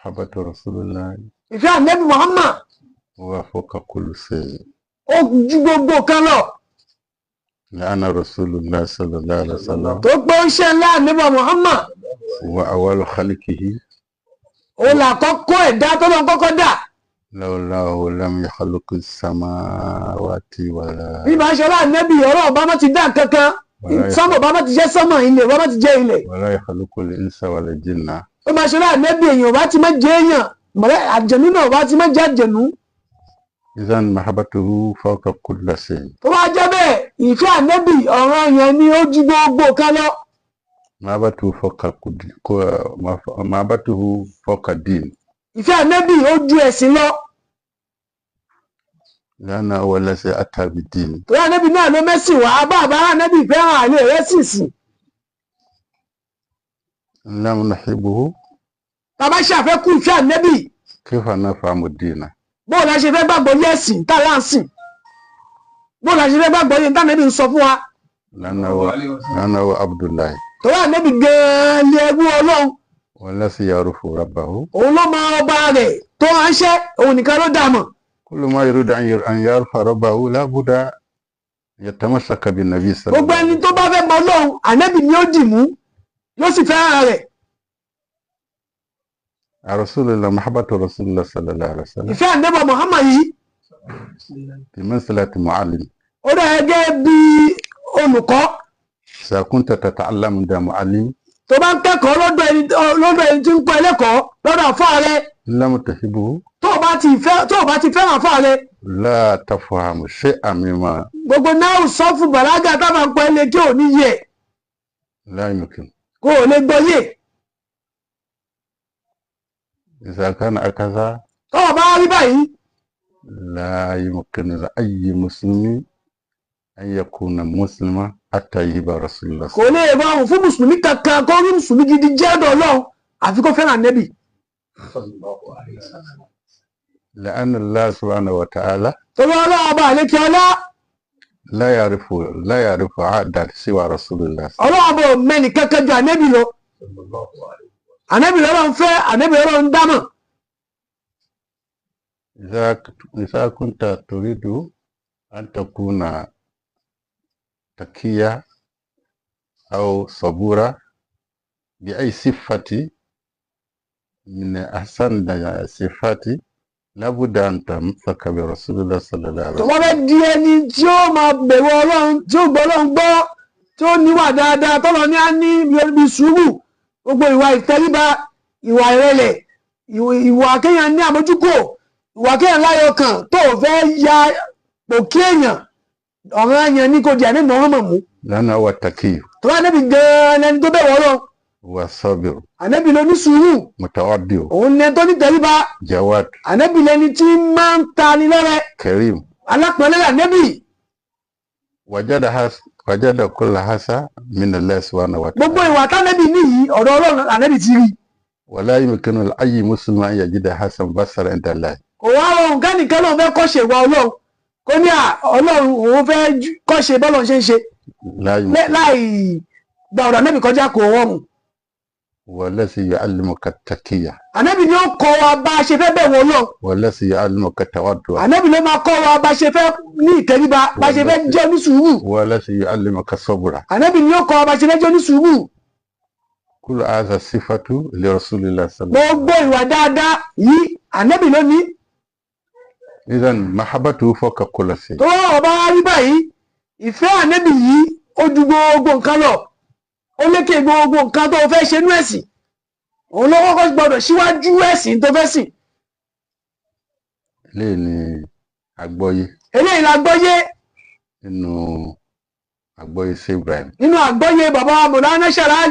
محبة رسول الله ìfẹ́ ànábì Muhammad هو فوق كل شيء ó ju gbogbo kan lọ لأن رسول الله صلى الله عليه وسلم tó gbé iṣẹ́ ńlá ànábì Muhammad هو أول خلقه òun là kọ́kọ́ ẹ̀dá tó lọ kọ́kọ́ dà لولاه لم يخلق السماوات ولا bí màá ṣe ọlá ànábì ọ̀rọ̀ ọba má ti dá kankan sánmọ̀ ọba má ti jẹ́ sánmọ̀ ilẹ̀ ọba má ti jẹ́ ilẹ̀ ولا يخلق الإنس ولا الجن bí màá ṣe ọlá ànábì èèyàn ọba ti má jẹ́ èèyàn mọ̀lẹ́ àjẹ̀nú náà ọba ti má jẹ́ àjẹ̀nú إذا محبته فوق كل شيء tó bá jẹ́ bẹ́ẹ̀ ìfẹ́ ànábì ọ̀ràn yẹn ni ó ju gbogbo kan lọ محبته فوق الدين ìfẹ́ ànábì ó ju ẹ̀sìn lọ لأنه هو الذي أتى بالدين torí ànábì náà ló mẹ́sìn wá bá àbára ànábì fẹ́ràn àlè rẹ̀ sì sìn لم نحبه tàbá ṣàfẹ́kù ìfẹ́ ànábì كيف نفهم الدين bóò la ṣe fẹ́ gbàgbọ́ yé ẹ̀sìn tá à ń sìn bóò la ṣe fẹ́ gbàgbọ́ yé tànábì ń sọ fún wa لأنه عبد الله torí ànábì gan-an lé ẹrú ọlọ́run والذي يعرف ربه òun ló mọ ọba rẹ̀ tó ránṣẹ́ òun nìkan ló dà mọ̀ كل ما يريد أن يعرف ربه لابد يتمسك بالنبي صلى gbogbo الله عليه ẹni tó bá fẹ́ mọ ọlọ́run ànábì ni ó dì mú yóò sì fẹ́ràn rẹ̀ رسول الله محبة رسول الله صلى الله عليه وسلم ìfẹ́ ànábì Muhammad yìí بمثلة معلم ó dà gẹ́gẹ́ bí olùkọ́ إذا كنت تتعلم عند معلم tó bá ń kẹ́kọ̀ọ́ lọ́dọ̀ ẹni tí ń kọ́ ẹlẹ́kọ̀ọ́ lọ́dọ̀ àfáà rẹ̀ لم تحبه tó o bá ti fẹ́ràn àfáà rẹ̀ لا تفهم شيئا مما gbogbo náà sọ fún bàlágà tábà ń pẹ́ ilé kí ò ní yẹ لا يمكن kó o lè gbọ́ yé إذا كان هكذا tó o bá rí báyìí لا يمكن لأي مسلم أن يكون مسلما حتى يحب رسول الله kò lè rọrùn fún mùsùlùmí kankan kó rí mùsùlùmí gidi jẹ́ ọ̀dọ̀ Ọlọ́run àfi kó fẹ́ràn nẹ́bì لأن الله سبحانه وتعالى torí Ọlọ́run ọba àlékè ọlá لا يعرف عادا سوى رسول الله Ọlọ́run ọba ò mẹ́ni kankan ju ànẹ́bì lọ ànẹ́bì lọ́rọ̀ ń fẹ́ ànẹ́bì lọ́rọ̀ ń dámọ̀ إذا كنت تريد أن تكون تقيا أو صبورا بأي صفة من أحسن الصفات لابد أن تمسك برسول الله صلى الله عليه tó وسلم bá fẹ́ di ẹni tí ó máa bẹ̀rù Ọlọ́run tí ó gbọ́ Ọlọ́run gbọ́ tí ó níwà dáadáa tọ́lọ ní á ní ibi sùúrù gbogbo ìwà ìtẹríba ìwà ìrẹ̀lẹ̀ ìwà kéèyàn ní àmójúkò ìwà kéèyàn láyọ̀ kan tó fẹ́ ya òkè èèyàn ọ̀ràn èèyàn ní kò di àní Muhammad mú لأنه هو التقي tó bá nẹ́bi gan-an ẹni tó bẹ̀rù Ọlọ́run هو الصابر ànẹ́bì ló ní sùúrù متواضع òun ní ẹni tó ní tẹríba جواد ànẹ́bì lẹni tí máa ń ta ni lọ́rẹ كريم alápọ̀nlé ànẹ́bì وجد كل هذا من الله سبحانه gbogbo وتعالى ìwà tánẹ́bì níyì ọ̀dọ̀ Ọlọ́run ànẹ́bì ti rí ولا يمكن لأي مسلم أن يجد هذا بصر عند الله kò wá rọrùn kẹ́nìkan lòun fẹ́ kọ́ṣe ìwà Ọlọ́run kó ní Ọlọ́run òun fẹ́ kọ́ṣe bọ́lọ̀ ṣe ń ṣe لا يمكن láì gba ọ̀dọ̀ ànẹ́bì kọjá kò rọrùn والذي يعلمك التقية ànẹ́bì ni ó kọ́ wa bá a ṣe fẹ́ bẹ̀rù Ọlọ́run والذي يعلمك التواضع ànẹ́bì ló máa kọ́ wa bá a ṣe fẹ́ ní ìtẹríba bá a ṣe fẹ́ jẹ́ ní sùúrù والذي يعلمك الصبر ànẹ́bì ni ó kọ́ wa bá a ṣe fẹ́ jẹ́ ní sùúrù كل هذا صفة لرسول الله صلى الله عليه وسلم gbogbo ìwà dáadáa yìí ànẹ́bì ló ní إذا محبته فوق كل شيء tó ọba rí báyìí ìfẹ́ ànẹ́bì yìí ó ju gbogbo nǹkan lọ ó lékè gbogbo nǹkan tó fẹ́ ṣe nú ẹ̀sìn òun ló kọ́kọ́ gbọdọ̀ síwájú ẹ̀sìn tó fẹ́ sìn لين أقبوي eléyìí la gbọ́yé إنه أقبوي سي إبراهيم nínú àgbọ́yé bàbá Mọ̀lánà Ṣàlàyé